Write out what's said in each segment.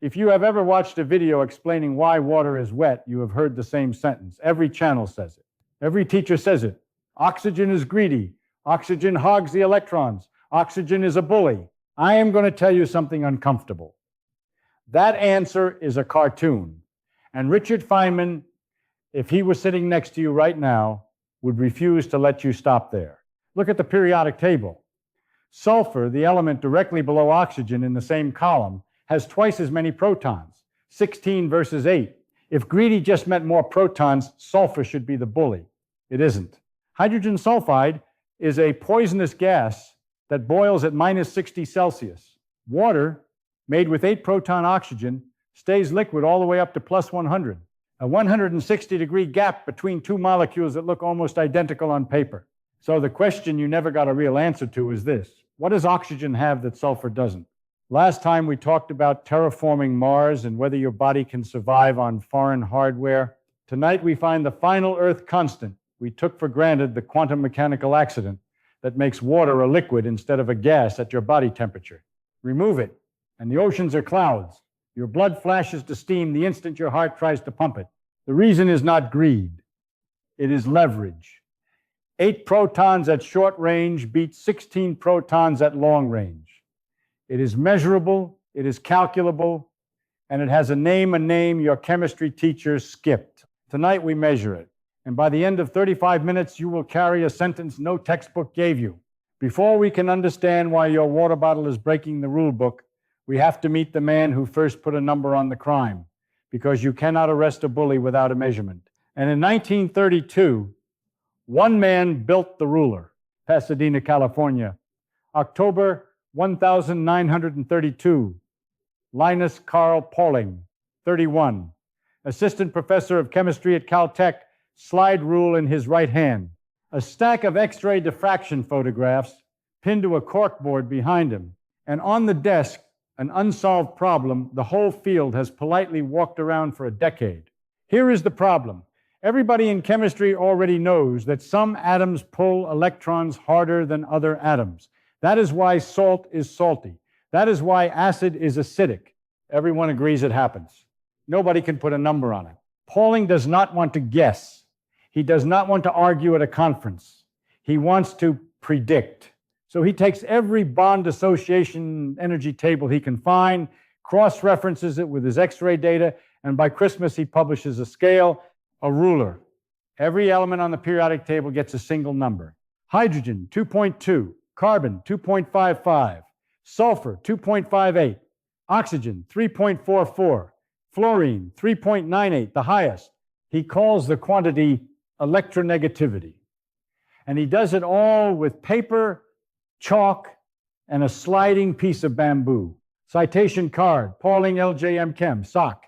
If you have ever watched a video explaining why water is wet, you have heard the same sentence. Every channel says it. Every teacher says it. Oxygen is greedy. Oxygen hogs the electrons. Oxygen is a bully. I am going to tell you something uncomfortable. That answer is a cartoon. And Richard Feynman, if he was sitting next to you right now, would refuse to let you stop there. Look at the periodic table. Sulfur, the element directly below oxygen in the same column, has twice as many protons, 16 versus 8. If greedy just meant more protons, sulfur should be the bully. It isn't. Hydrogen sulfide is a poisonous gas that boils at minus 60 Celsius. Water, made with 8-proton oxygen, stays liquid all the way up to plus 100, a 160-degree gap between two molecules that look almost identical on paper. So the question you never got a real answer to is this: what does oxygen have that sulfur doesn't? Last time we talked about terraforming Mars and whether your body can survive on foreign hardware. Tonight we find the final Earth constant. We took for granted the quantum mechanical accident that makes water a liquid instead of a gas at your body temperature. Remove it, and the oceans are clouds. Your blood flashes to steam the instant your heart tries to pump it. The reason is not greed. It is leverage. 8 protons at short range beat 16 protons at long range. It is measurable, it is calculable, and it has a name your chemistry teacher skipped. Tonight we measure it, and by the end of 35 minutes you will carry a sentence no textbook gave you. Before we can understand why your water bottle is breaking the rule book, we have to meet the man who first put a number on the crime, because you cannot arrest a bully without a measurement. And in 1932, one man built the ruler, Pasadena, California. October 1932, Linus Carl Pauling, 31, assistant professor of chemistry at Caltech, slide rule in his right hand, a stack of X-ray diffraction photographs pinned to a corkboard behind him, and on the desk, an unsolved problem the whole field has politely walked around for a decade. Here is the problem. Everybody in chemistry already knows that some atoms pull electrons harder than other atoms. That is why salt is salty. That is why acid is acidic. Everyone agrees it happens. Nobody can put a number on it. Pauling does not want to guess. He does not want to argue at a conference. He wants to predict. So he takes every bond association energy table he can find, cross-references it with his X-ray data, and by Christmas he publishes a scale, a ruler. Every element on the periodic table gets a single number. Hydrogen, 2.2. Carbon, 2.55. Sulfur, 2.58. Oxygen, 3.44. Fluorine, 3.98, the highest. He calls the quantity electronegativity. And he does it all with paper, chalk, and a sliding piece of bamboo. Citation card, Pauling LJM Chem, SOC,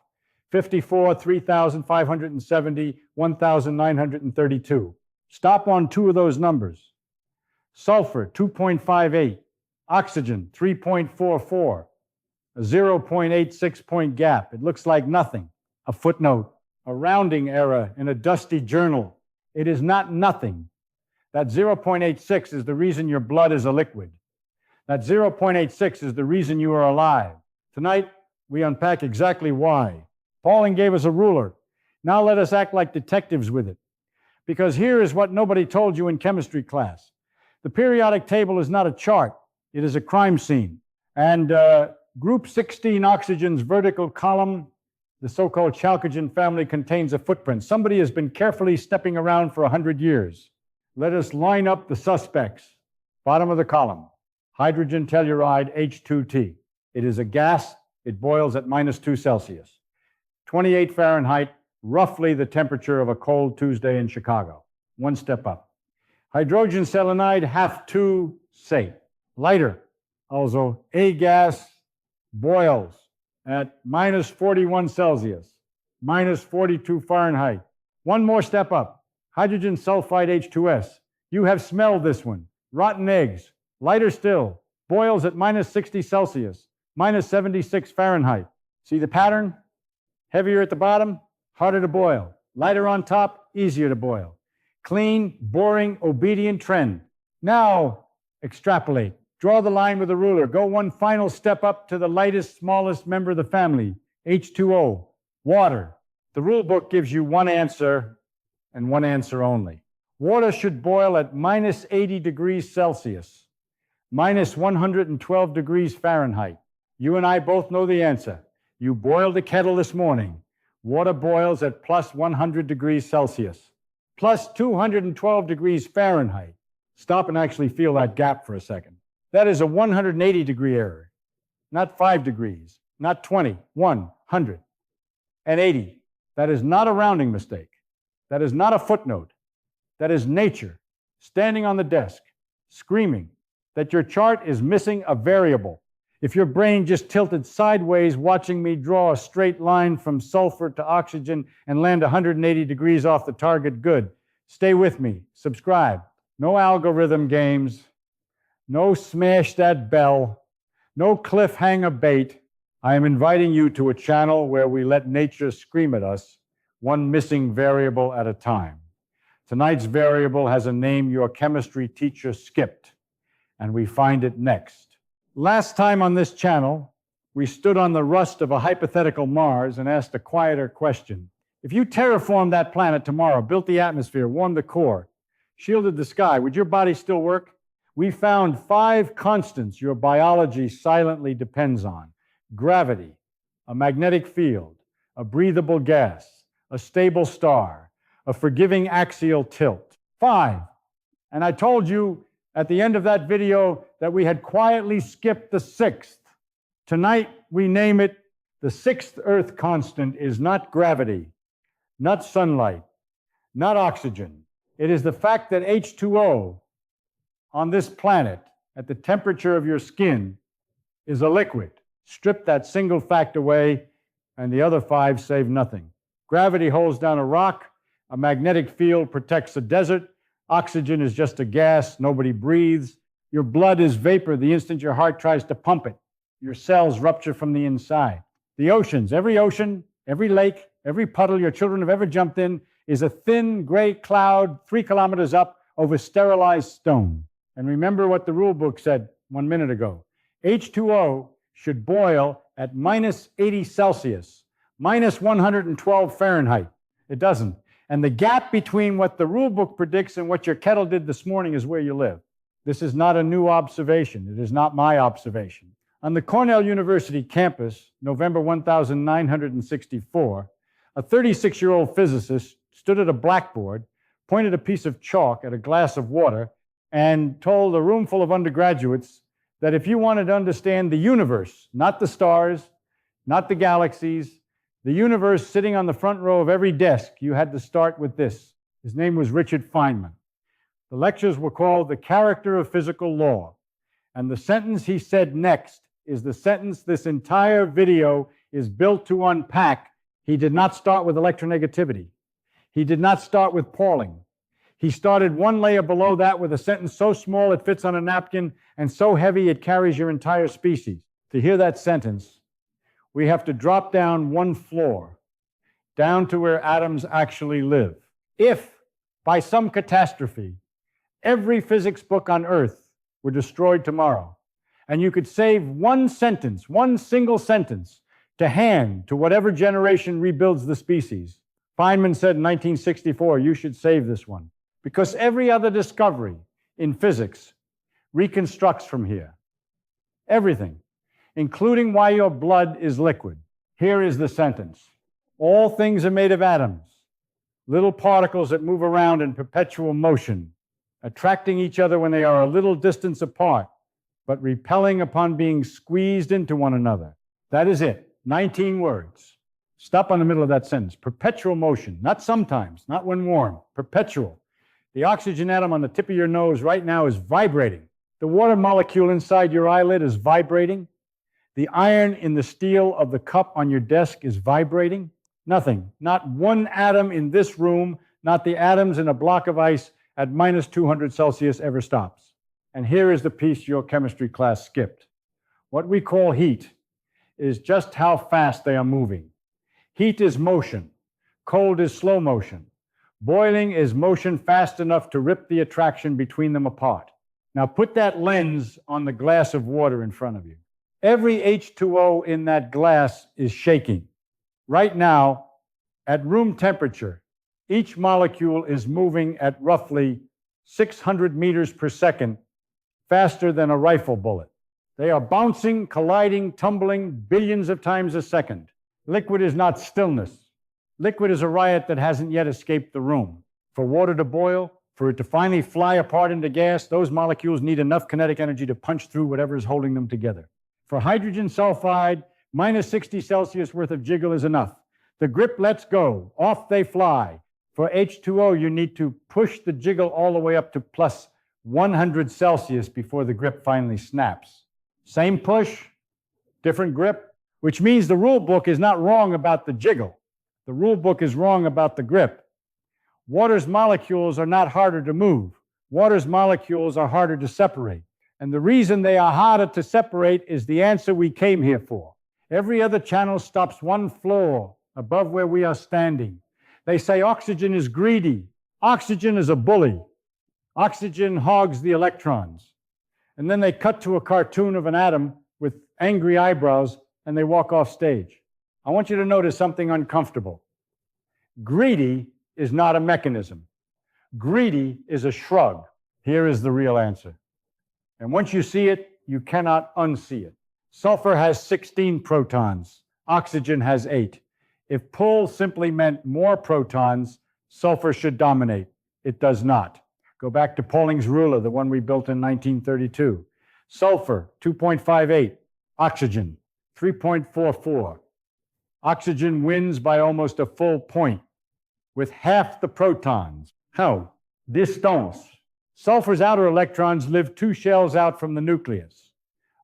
54, 3,570, 1,932. Stop on 2 of those numbers. Sulfur, 2.58. Oxygen, 3.44. A 0.86 point gap. It looks like nothing. A footnote, a rounding error in a dusty journal. It is not nothing. That 0.86 is the reason your blood is a liquid. That 0.86 is the reason you are alive. Tonight, we unpack exactly why. Pauling gave us a ruler. Now let us act like detectives with it. Because here is what nobody told you in chemistry class. The periodic table is not a chart. It is a crime scene. And group 16 oxygen's vertical column, the so-called chalcogen family, contains a footprint. Somebody has been carefully stepping around for 100 years. Let us line up the suspects. Bottom of the column, hydrogen telluride, H2T. It is a gas. It boils at minus 2 Celsius. 28 Fahrenheit, roughly the temperature of a cold Tuesday in Chicago. One step up. Hydrogen selenide, HAF2, say. Lighter, also a gas, boils at minus 41 Celsius, minus 42 Fahrenheit. One more step up. Hydrogen sulfide, H2S. You have smelled this one. Rotten eggs. Lighter still. Boils at minus 60 Celsius, minus 76 Fahrenheit. See the pattern? Heavier at the bottom, harder to boil. Lighter on top, easier to boil. Clean, boring, obedient trend. Now, extrapolate. Draw the line with a ruler. Go one final step up to the lightest, smallest member of the family, H2O, water. The rule book gives you one answer and one answer only. Water should boil at minus 80 degrees Celsius, minus 112 degrees Fahrenheit. You and I both know the answer. You boiled a kettle this morning. Water boils at plus 100 degrees Celsius, plus 212 degrees Fahrenheit. Stop and actually feel that gap for a second. That is a 180-degree error, not 5 degrees, not 20, 100, and 80. That is not a rounding mistake. That is not a footnote. That is nature standing on the desk, screaming that your chart is missing a variable. If your brain just tilted sideways watching me draw a straight line from sulfur to oxygen and land 180 degrees off the target, good. Stay with me. Subscribe. No algorithm games. No smash that bell. No cliffhanger bait. I am inviting you to a channel where we let nature scream at us, one missing variable at a time. Tonight's variable has a name your chemistry teacher skipped, and we find it next. Last time on this channel, we stood on the rust of a hypothetical Mars and asked a quieter question. If you terraformed that planet tomorrow, built the atmosphere, warmed the core, shielded the sky, would your body still work? We found 5 constants your biology silently depends on: gravity, a magnetic field, a breathable gas, a stable star, a forgiving axial tilt. 5. And I told you at the end of that video that we had quietly skipped the 6th. Tonight, we name it the 6th Earth constant is not gravity, not sunlight, not oxygen. It is the fact that H2O on this planet, at the temperature of your skin, is a liquid. Strip that single fact away, and the other 5 save nothing. Gravity holds down a rock. A magnetic field protects a desert. Oxygen is just a gas. Nobody breathes. Your blood is vapor the instant your heart tries to pump it. Your cells rupture from the inside. The oceans, every ocean, every lake, every puddle your children have ever jumped in is a thin gray cloud 3 kilometers up over sterilized stone. And remember what the rule book said 1 minute ago. H2O should boil at minus 80 Celsius, minus 112 Fahrenheit. It doesn't. And the gap between what the rule book predicts and what your kettle did this morning is where you live. This is not a new observation. It is not my observation. On the Cornell University campus, November 1964, a 36-year-old physicist stood at a blackboard, pointed a piece of chalk at a glass of water, and told a room full of undergraduates that if you wanted to understand the universe, not the stars, not the galaxies, the universe sitting on the front row of every desk, you had to start with this. His name was Richard Feynman. The lectures were called The Character of Physical Law. And the sentence he said next is the sentence this entire video is built to unpack. He did not start with electronegativity. He did not start with Pauling. He started one layer below that with a sentence so small it fits on a napkin and so heavy it carries your entire species. To hear that sentence, we have to drop down one floor, down to where atoms actually live. If, by some catastrophe, every physics book on Earth were destroyed tomorrow, and you could save one sentence, one single sentence, to hand to whatever generation rebuilds the species, Feynman said in 1964, you should save this one, because every other discovery in physics reconstructs from here. Everything, including why your blood is liquid. Here is the sentence. All things are made of atoms, little particles that move around in perpetual motion, attracting each other when they are a little distance apart, but repelling upon being squeezed into one another. That is it. 19 words. Stop on the middle of that sentence. Perpetual motion, not sometimes, not when warm, perpetual. The oxygen atom on the tip of your nose right now is vibrating. The water molecule inside your eyelid is vibrating. The iron in the steel of the cup on your desk is vibrating. Nothing, not one atom in this room, not the atoms in a block of ice at minus 200 Celsius ever stops. And here is the piece your chemistry class skipped. What we call heat is just how fast they are moving. Heat is motion. Cold is slow motion. Boiling is motion fast enough to rip the attraction between them apart. Now put that lens on the glass of water in front of you. Every H2O in that glass is shaking. Right now, at room temperature, each molecule is moving at roughly 600 meters per second, faster than a rifle bullet. They are bouncing, colliding, tumbling billions of times a second. Liquid is not stillness. Liquid is a riot that hasn't yet escaped the room. For water to boil, for it to finally fly apart into gas, those molecules need enough kinetic energy to punch through whatever is holding them together. For hydrogen sulfide, minus 60 Celsius worth of jiggle is enough. The grip lets go. Off they fly. For H2O, you need to push the jiggle all the way up to plus 100 Celsius before the grip finally snaps. Same push, different grip, which means the rule book is not wrong about the jiggle. The rule book is wrong about the grip. Water's molecules are not harder to move. Water's molecules are harder to separate. And the reason they are harder to separate is the answer we came here for. Every other channel stops one floor above where we are standing. They say oxygen is greedy. Oxygen is a bully. Oxygen hogs the electrons. And then they cut to a cartoon of an atom with angry eyebrows and they walk off stage. I want you to notice something uncomfortable. Greedy is not a mechanism. Greedy is a shrug. Here is the real answer. And once you see it, you cannot unsee it. Sulfur has 16 protons. Oxygen has 8. If pull simply meant more protons, sulfur should dominate. It does not. Go back to Pauling's ruler, the one we built in 1932. Sulfur, 2.58. Oxygen, 3.44. Oxygen wins by almost a full point, with half the protons. How? Distance. Sulfur's outer electrons live 2 shells out from the nucleus.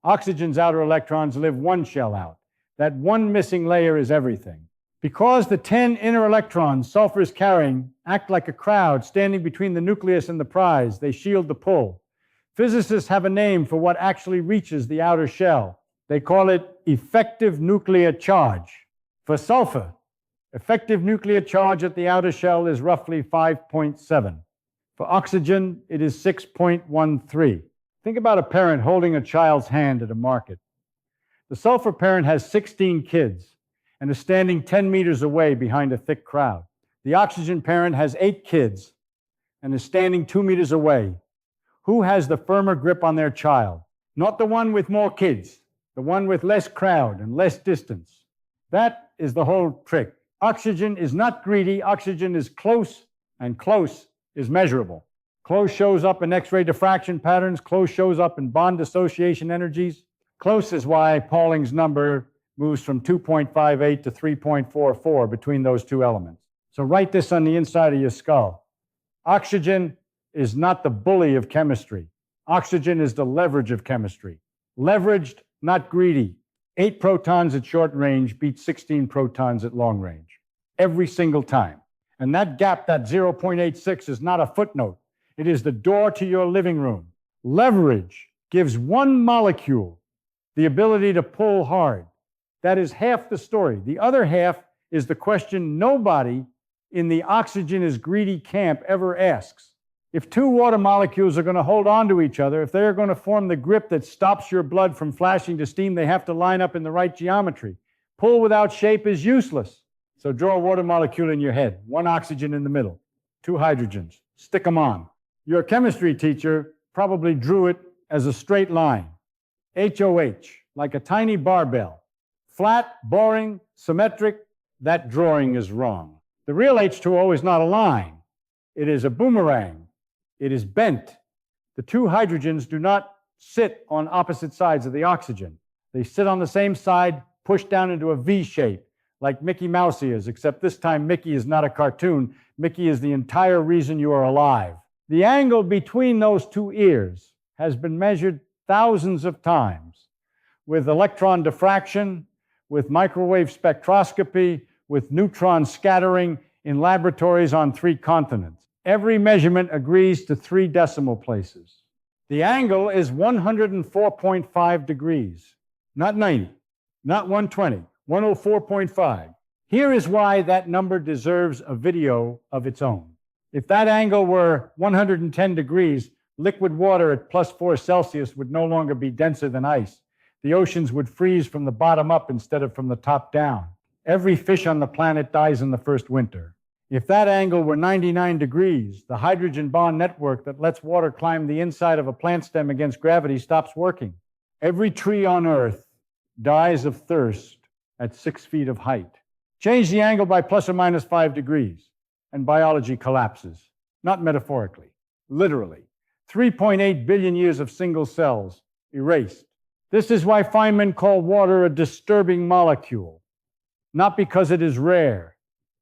Oxygen's outer electrons live 1 shell out. That one missing layer is everything. Because the 10 inner electrons sulfur is carrying act like a crowd standing between the nucleus and the prize, they shield the pull. Physicists have a name for what actually reaches the outer shell. They call it effective nuclear charge. For sulfur, effective nuclear charge at the outer shell is roughly 5.7. For oxygen, it is 6.13. Think about a parent holding a child's hand at a market. The sulfur parent has 16 kids and is standing 10 meters away behind a thick crowd. The oxygen parent has 8 kids and is standing 2 meters away. Who has the firmer grip on their child? Not the one with more kids, the one with less crowd and less distance. That is the whole trick. Oxygen is not greedy. Oxygen is close, and close is measurable. Close shows up in X-ray diffraction patterns. Close shows up in bond dissociation energies. Close is why Pauling's number moves from 2.58 to 3.44 between those two elements. So write this on the inside of your skull. Oxygen is not the bully of chemistry. Oxygen is the leverage of chemistry. Leveraged, not greedy. 8 protons at short range beat 16 protons at long range. Every single time. And that gap, that 0.86, is not a footnote. It is the door to your living room. Leverage gives one molecule the ability to pull hard. That is half the story. The other half is the question nobody in the oxygen is greedy camp ever asks. If 2 water molecules are going to hold on to each other, if they're going to form the grip that stops your blood from flashing to steam, they have to line up in the right geometry. Pull without shape is useless. So draw a water molecule in your head, 1 oxygen in the middle, 2 hydrogens, stick them on. Your chemistry teacher probably drew it as a straight line, HOH, like a tiny barbell. Flat, boring, symmetric, that drawing is wrong. The real H2O is not a line. It is a boomerang. It is bent. The 2 hydrogens do not sit on opposite sides of the oxygen. They sit on the same side, pushed down into a V shape, like Mickey Mouse is, except this time Mickey is not a cartoon. Mickey is the entire reason you are alive. The angle between those 2 ears has been measured thousands of times with electron diffraction, with microwave spectroscopy, with neutron scattering in laboratories on 3 continents. Every measurement agrees to 3 decimal places. The angle is 104.5 degrees, not 90, not 120, 104.5. Here is why that number deserves a video of its own. If that angle were 110 degrees, Liquid water at +4 Celsius would no longer be denser than ice. The oceans would freeze from the bottom up instead of from the top down. Every fish on the planet dies in the first winter. If that angle were 99 degrees, the hydrogen bond network that lets water climb the inside of a plant stem against gravity stops working. Every tree on Earth dies of thirst at 6 feet of height. Change the angle by ±5 degrees, and biology collapses. Not metaphorically, literally. 3.8 billion years of single cells erased. This is why Feynman called water a disturbing molecule. Not because it is rare,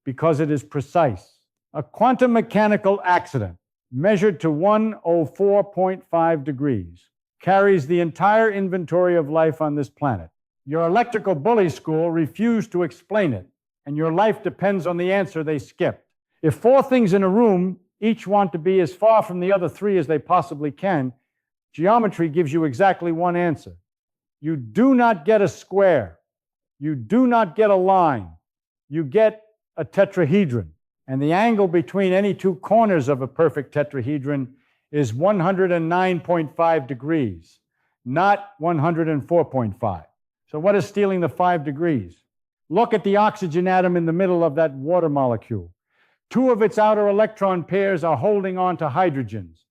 because it is precise. A quantum mechanical accident measured to 104.5 degrees carries the entire inventory of life on this planet. Your electrical bully school refused to explain it, and your life depends on the answer they skipped. If 4 things in a room each want to be as far from the other 3 as they possibly can, geometry gives you exactly one answer. You do not get a square. You do not get a line. You get a tetrahedron. And the angle between any 2 corners of a perfect tetrahedron is 109.5 degrees, not 104.5. So what is stealing the 5 degrees? Look at the oxygen atom in the middle of that water molecule. 2 of its outer electron pairs are holding on to hydrogens.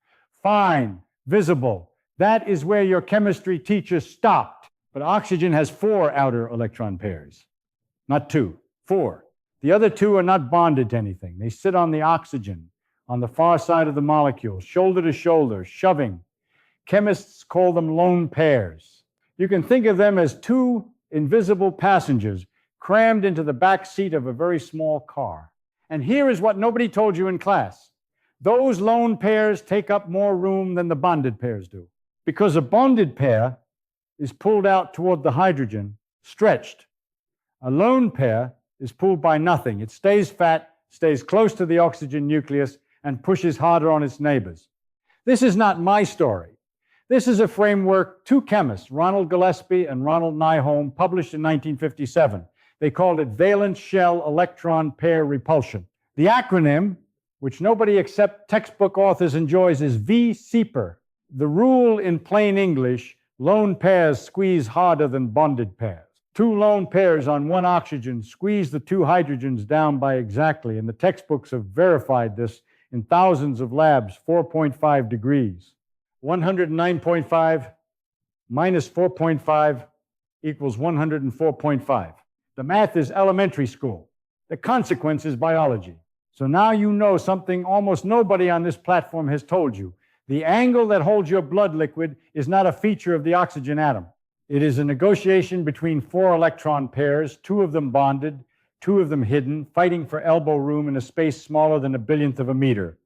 Fine, visible. That is where your chemistry teacher stopped. But oxygen has 4 outer electron pairs, not 2, 4. The other 2 are not bonded to anything. They sit on the oxygen on the far side of the molecule, shoulder to shoulder, shoving. Chemists call them lone pairs. You can think of them as 2 invisible passengers crammed into the back seat of a very small car. And here is what nobody told you in class. Those lone pairs take up more room than the bonded pairs do. Because a bonded pair is pulled out toward the hydrogen, stretched. A lone pair is pulled by nothing. It stays fat, stays close to the oxygen nucleus, and pushes harder on its neighbors. This is not my story. This is a framework 2 chemists, Ronald Gillespie and Ronald Nyholm, published in 1957. They called it valence shell electron pair repulsion. The acronym, which nobody except textbook authors enjoys, is VSEPR. The rule in plain English: lone pairs squeeze harder than bonded pairs. 2 lone pairs on 1 oxygen squeeze the 2 hydrogens down by exactly, and the textbooks have verified this in thousands of labs, 4.5 degrees. 109.5 minus 4.5 equals 104.5. The math is elementary school. The consequence is biology. So now you know something almost nobody on this platform has told you. The angle that holds your blood liquid is not a feature of the oxygen atom. It is a negotiation between 4 electron pairs, 2 of them bonded, 2 of them hidden, fighting for elbow room in a space smaller than a billionth of a meter.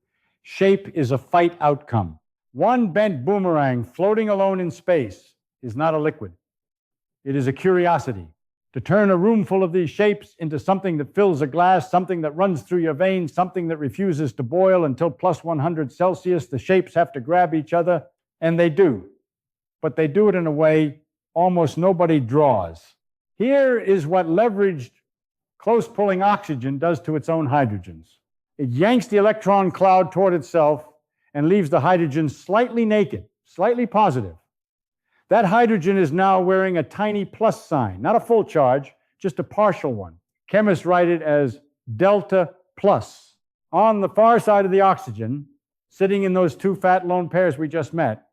Shape is a fight outcome. 1 bent boomerang floating alone in space is not a liquid. It is a curiosity. To turn a room full of these shapes into something that fills a glass, something that runs through your veins, something that refuses to boil until +100 Celsius, the shapes have to grab each other, and they do. But they do it in a way almost nobody draws. Here is what leveraged close-pulling oxygen does to its own hydrogens. It yanks the electron cloud toward itself and leaves the hydrogen slightly naked, slightly positive. That hydrogen is now wearing a tiny plus sign, not a full charge, just a partial one. Chemists write it as delta plus. On the far side of the oxygen, sitting in those 2 fat lone pairs we just met,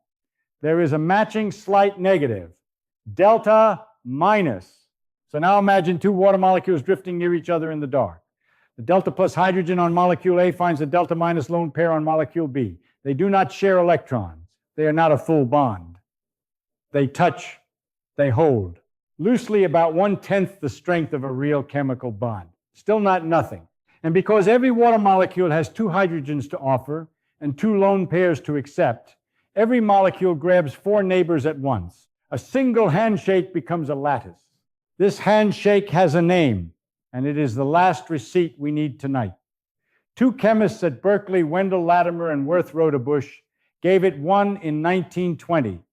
there is a matching slight negative, delta minus. So now imagine 2 water molecules drifting near each other in the dark. The delta plus hydrogen on molecule A finds a delta minus lone pair on molecule B. They do not share electrons. They are not a full bond. They touch, they hold. Loosely about 1/10 the strength of a real chemical bond. Still not nothing. And because every water molecule has 2 hydrogens to offer and 2 lone pairs to accept, every molecule grabs 4 neighbors at once. A single handshake becomes a lattice. This handshake has a name, and it is the last receipt we need tonight. 2 chemists at Berkeley, Wendell Latimer and Worth Rodebush, gave it one in 1920.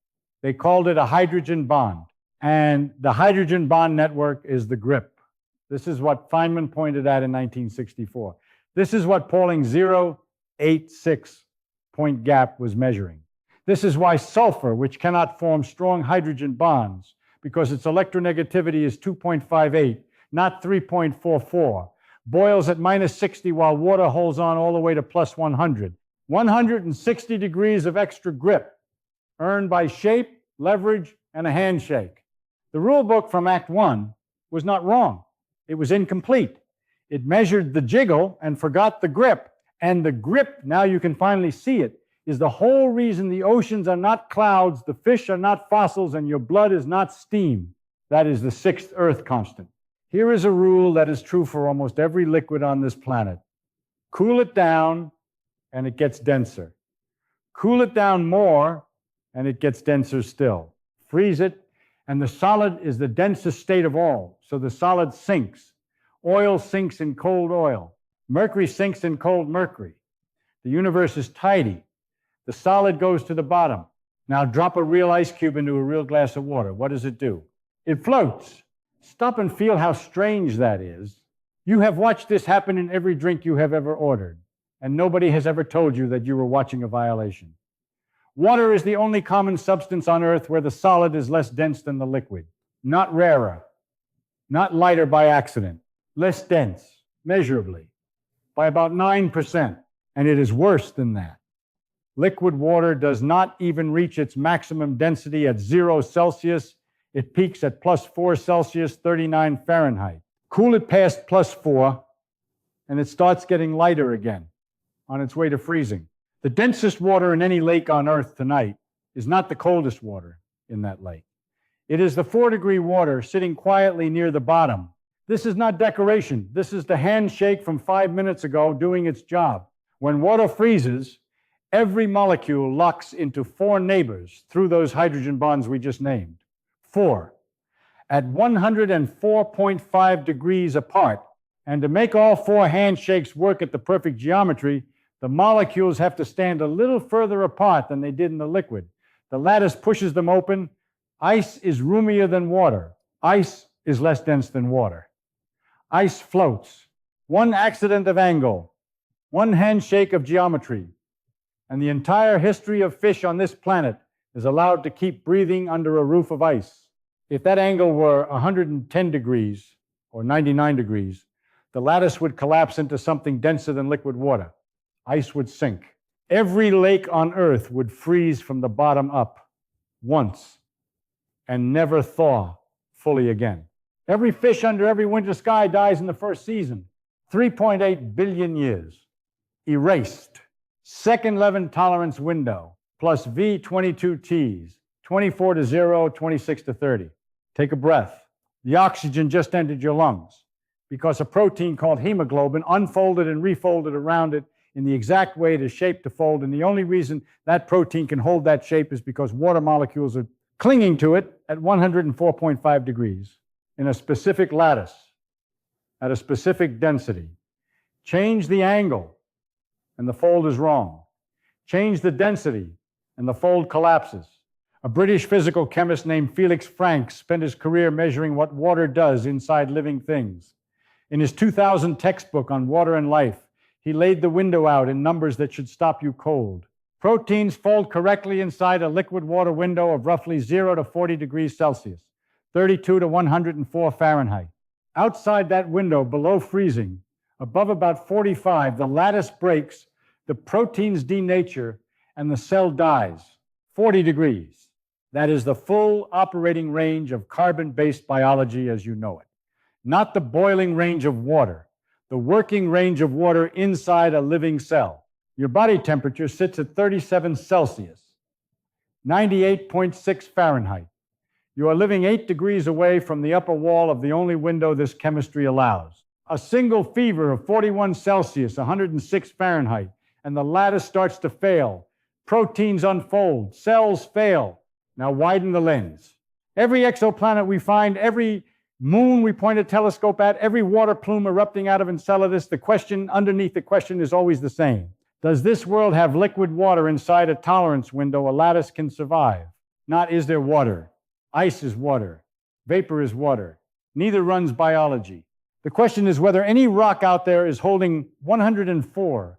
They called it a hydrogen bond, and the hydrogen bond network is the grip. This is what Feynman pointed at in 1964. This is what Pauling's 0.86 point gap was measuring. This is why sulfur, which cannot form strong hydrogen bonds, because its electronegativity is 2.58, not 3.44, boils at -60 while water holds on all the way to +100. 160 degrees of extra grip, earned by shape, leverage, and a handshake. The rule book from Act 1 was not wrong. It was incomplete. It measured the jiggle and forgot the grip. And the grip, now you can finally see it, is the whole reason the oceans are not clouds, the fish are not fossils, and your blood is not steam. That is the sixth Earth constant. Here is a rule that is true for almost every liquid on this planet. Cool it down, and it gets denser. Cool it down more, and it gets denser still. Freeze it, and the solid is the densest state of all, so the solid sinks. Oil sinks in cold oil. Mercury sinks in cold mercury. The universe is tidy. The solid goes to the bottom. Now drop a real ice cube into a real glass of water. What does it do? It floats. Stop and feel how strange that is. You have watched this happen in every drink you have ever ordered, and nobody has ever told you that you were watching a violation. Water is the only common substance on Earth where the solid is less dense than the liquid. Not rarer, not lighter by accident, less dense, measurably, by about 9%, and it is worse than that. Liquid water does not even reach its maximum density at 0 Celsius. It peaks at +4 Celsius, 39 Fahrenheit. Cool it past +4, and it starts getting lighter again, on its way to freezing. The densest water in any lake on Earth tonight is not the coldest water in that lake. It is the 4-degree water sitting quietly near the bottom. This is not decoration. This is the handshake from 5 minutes ago doing its job. When water freezes, every molecule locks into 4 neighbors through those hydrogen bonds we just named. 4. At 104.5 degrees apart, and to make all 4 handshakes work at the perfect geometry, the molecules have to stand a little further apart than they did in the liquid. The lattice pushes them open. Ice is roomier than water. Ice is less dense than water. Ice floats. 1 accident of angle, 1 handshake of geometry, and the entire history of fish on this planet is allowed to keep breathing under a roof of ice. If that angle were 110 degrees or 99 degrees, the lattice would collapse into something denser than liquid water. Ice would sink. Every lake on Earth would freeze from the bottom up once and never thaw fully again. Every fish under every winter sky dies in the first season. 3.8 billion years. Erased. Second Levin tolerance window, plus V22Ts, 24 to 0, 26 to 30. Take a breath. The oxygen just entered your lungs because a protein called hemoglobin unfolded and refolded around it in the exact way it is shaped to fold, and the only reason that protein can hold that shape is because water molecules are clinging to it at 104.5 degrees in a specific lattice, at a specific density. Change the angle, and the fold is wrong. Change the density, and the fold collapses. A British physical chemist named Felix Franks spent his career measuring what water does inside living things. In his 2000 textbook on water and life, he laid the window out in numbers that should stop you cold. Proteins fold correctly inside a liquid water window of roughly 0 to 40 degrees Celsius, 32 to 104 Fahrenheit. Outside that window, below freezing, above about 45, the lattice breaks, the proteins denature, and the cell dies. 40 degrees. That is the full operating range of carbon-based biology as you know it. Not the boiling range of water, the working range of water inside a living cell. Your body temperature sits at 37 Celsius, 98.6 Fahrenheit. You are living 8 degrees away from the upper wall of the only window this chemistry allows. A single fever of 41 Celsius, 106 Fahrenheit, and the lattice starts to fail. Proteins unfold, cells fail. Now widen the lens. Every exoplanet we find, every moon we point a telescope at, every water plume erupting out of Enceladus, the question underneath the question is always the same. Does this world have liquid water inside a tolerance window a lattice can survive? Not is there water. Ice is water. Vapor is water. Neither runs biology. The question is whether any rock out there is holding 104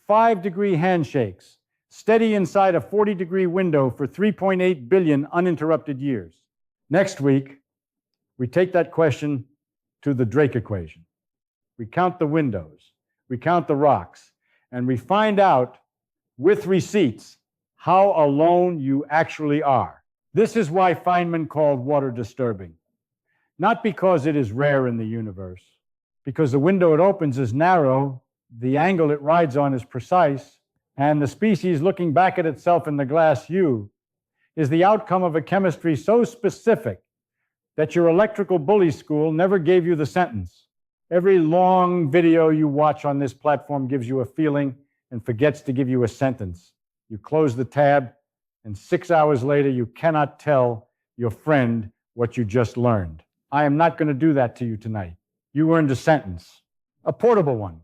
5-degree handshakes, steady inside a 40-degree window for 3.8 billion uninterrupted years. Next week, we take that question to the Drake equation. We count the windows, we count the rocks, and we find out with receipts how alone you actually are. This is why Feynman called water disturbing. Not because it is rare in the universe, because the window it opens is narrow, the angle it rides on is precise, and the species looking back at itself in the glass you is the outcome of a chemistry so specific that your electrical bully school never gave you the sentence. Every long video you watch on this platform gives you a feeling and forgets to give you a sentence. You close the tab, and 6 hours later, you cannot tell your friend what you just learned. I am not going to do that to you tonight. You earned a sentence, a portable one.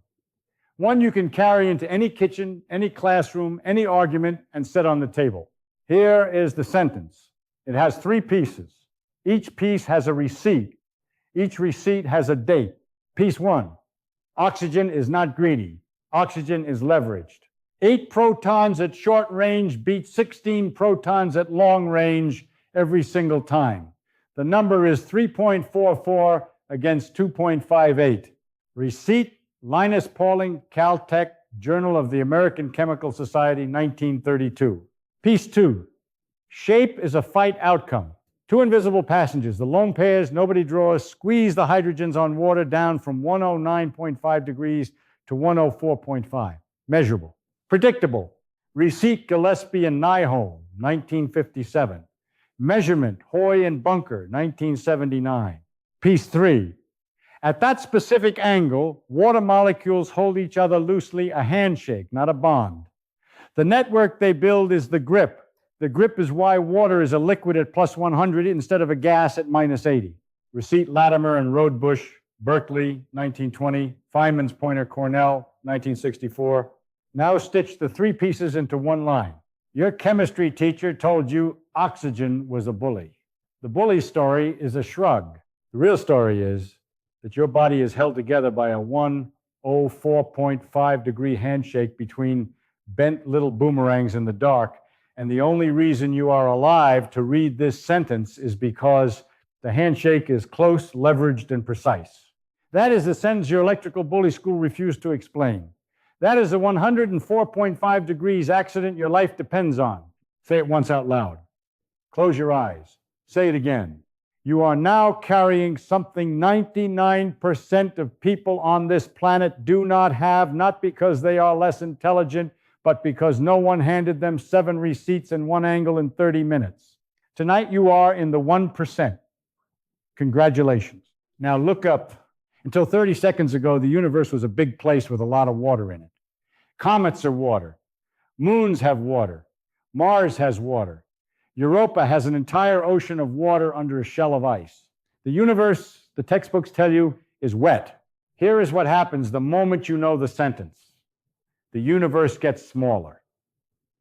One you can carry into any kitchen, any classroom, any argument, and set on the table. Here is the sentence. It has 3 pieces. Each piece has a receipt. Each receipt has a date. Piece 1, oxygen is not greedy. Oxygen is leveraged. 8 protons at short range beat 16 protons at long range every single time. The number is 3.44 against 2.58. Receipt, Linus Pauling, Caltech, Journal of the American Chemical Society, 1932. Piece 2, shape is a fight outcome. 2 invisible passengers, the lone pairs, nobody draws, squeeze the hydrogens on water down from 109.5 degrees to 104.5. Measurable. Predictable. Receipt, Gillespie and Nyholm, 1957. Measurement, Hoy and Bunker, 1979. Piece 3. At that specific angle, water molecules hold each other loosely, a handshake, not a bond. The network they build is the grip. The grip is why water is a liquid at plus 100 instead of a gas at minus 80. Receipt, Latimer and Rodebush, Berkeley, 1920. Feynman's pointer, Cornell, 1964. Now stitch the 3 pieces into one line. Your chemistry teacher told you oxygen was a bully. The bully story is a shrug. The real story is that your body is held together by a 104.5 degree handshake between bent little boomerangs in the dark. And the only reason you are alive to read this sentence is because the handshake is close, leveraged, and precise. That is the sentence your electrical bully school refused to explain. That is the 104.5 degrees accident your life depends on. Say it once out loud. Close your eyes. Say it again. You are now carrying something 99% of people on this planet do not have, not because they are less intelligent, but because no one handed them 7 receipts and 1 angle in 30 minutes. Tonight you are in the 1%. Congratulations. Now look up. Until 30 seconds ago, the universe was a big place with a lot of water in it. Comets are water. Moons have water. Mars has water. Europa has an entire ocean of water under a shell of ice. The universe, the textbooks tell you, is wet. Here is what happens the moment you know the sentence. The universe gets smaller,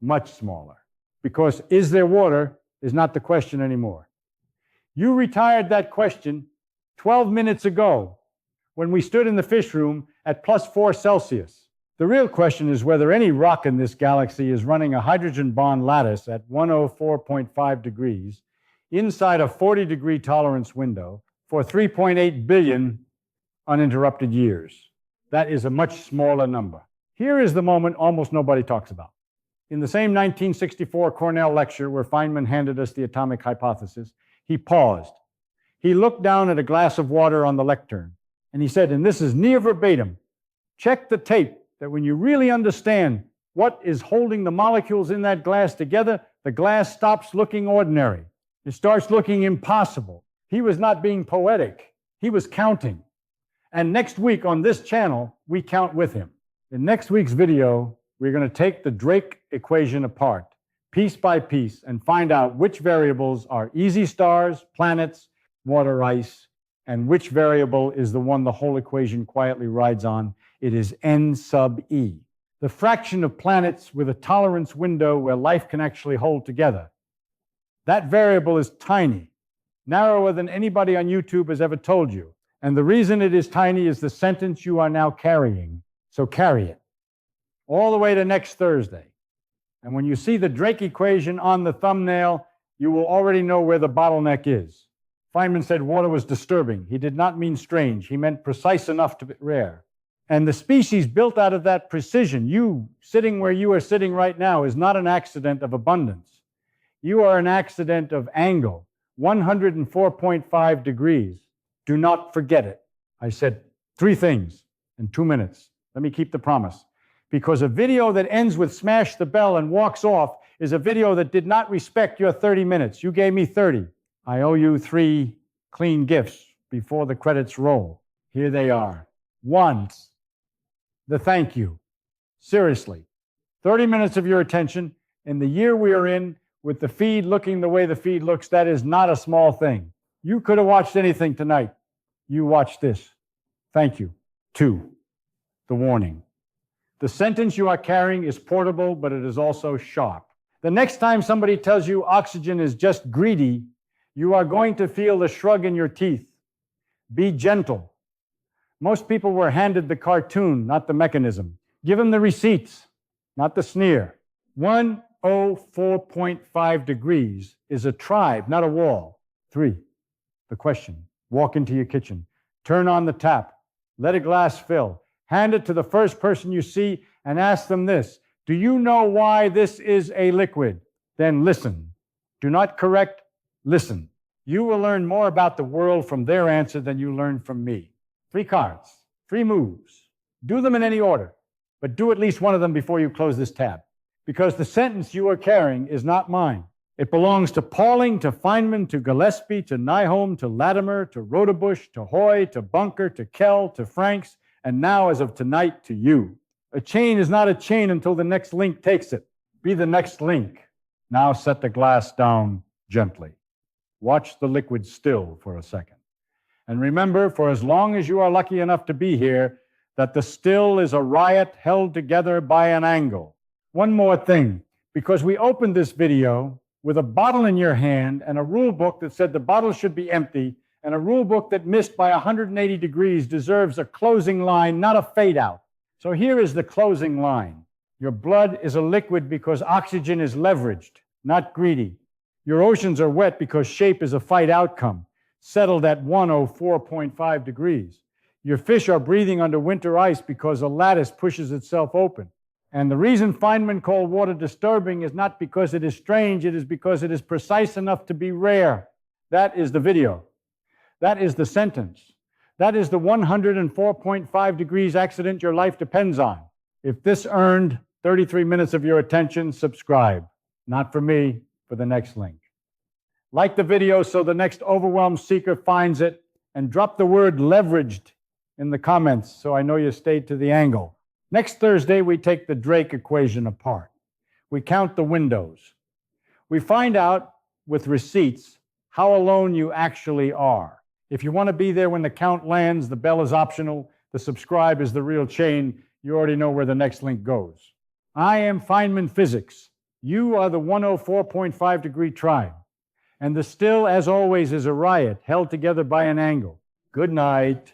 much smaller, because is there water is not the question anymore. You retired that question 12 minutes ago when we stood in the fish room at plus 4 Celsius. The real question is whether any rock in this galaxy is running a hydrogen bond lattice at 104.5 degrees inside a 40-degree tolerance window for 3.8 billion uninterrupted years. That is a much smaller number. Here is the moment almost nobody talks about. In the same 1964 Cornell lecture where Feynman handed us the atomic hypothesis, he paused. He looked down at a glass of water on the lectern, and he said, and this is near verbatim, check the tape that when you really understand what is holding the molecules in that glass together, the glass stops looking ordinary. It starts looking impossible. He was not being poetic. He was counting. And next week on this channel, we count with him. In next week's video, we're going to take the Drake equation apart, piece by piece, and find out which variables are easy stars, planets, water ice, and which variable is the one the whole equation quietly rides on. It is n sub e, the fraction of planets with a tolerance window where life can actually hold together. That variable is tiny, narrower than anybody on YouTube has ever told you. And the reason it is tiny is the sentence you are now carrying. So carry it all the way to next Thursday. And when you see the Drake equation on the thumbnail, you will already know where the bottleneck is. Feynman said water was disturbing. He did not mean strange. He meant precise enough to be rare. And the species built out of that precision, you sitting where you are sitting right now, is not an accident of abundance. You are an accident of angle, 104.5 degrees. Do not forget it. I said 3 things in 2 minutes. Let me keep the promise. Because a video that ends with smash the bell and walks off is a video that did not respect your 30 minutes. You gave me 30. I owe you 3 clean gifts before the credits roll. Here they are. 1, the thank you. Seriously, 30 minutes of your attention in the year we are in, with the feed looking the way the feed looks, that is not a small thing. You could have watched anything tonight. You watched this. Thank you. 2, the warning. The sentence you are carrying is portable, but it is also sharp. The next time somebody tells you oxygen is just greedy, you are going to feel the shrug in your teeth. Be gentle. Most people were handed the cartoon, not the mechanism. Give them the receipts, not the sneer. 104.5 degrees is a tribe, not a wall. 3, the question. Walk into your kitchen. Turn on the tap. Let a glass fill. Hand it to the first person you see and ask them this. Do you know why this is a liquid? Then listen. Do not correct, listen. You will learn more about the world from their answer than you learned from me. 3 cards, 3 moves. Do them in any order, but do at least one of them before you close this tab. Because the sentence you are carrying is not mine. It belongs to Pauling, to Feynman, to Gillespie, to Nyholm, to Latimer, to Rodebush, to Hoy, to Bunker, to Kell, to Franks, and now, as of tonight, to you. A chain is not a chain until the next link takes it. Be the next link. Now set the glass down gently. Watch the liquid still for a second. And remember, for as long as you are lucky enough to be here, that the still is a riot held together by an angle. One more thing, because we opened this video with a bottle in your hand and a rule book that said the bottle should be empty, and a rule book that missed by 180 degrees deserves a closing line, not a fade out. So here is the closing line. Your blood is a liquid because oxygen is leveraged, not greedy. Your oceans are wet because shape is a fight outcome, settled at 104.5 degrees. Your fish are breathing under winter ice because a lattice pushes itself open. And the reason Feynman called water disturbing is not because it is strange, it is because it is precise enough to be rare. That is the video. That is the sentence. That is the 104.5 degrees accident your life depends on. If this earned 33 minutes of your attention, subscribe. Not for me, for the next link. Like the video so the next overwhelmed seeker finds it, and drop the word leveraged in the comments so I know you stayed to the angle. Next Thursday, we take the Drake equation apart. We count the windows. We find out, with receipts, how alone you actually are. If you want to be there when the count lands, the bell is optional. The subscribe is the real chain. You already know where the next link goes. I am Feynman Physics. You are the 104.5 degree tribe. And the still, as always, is a riot held together by an angle. Good night.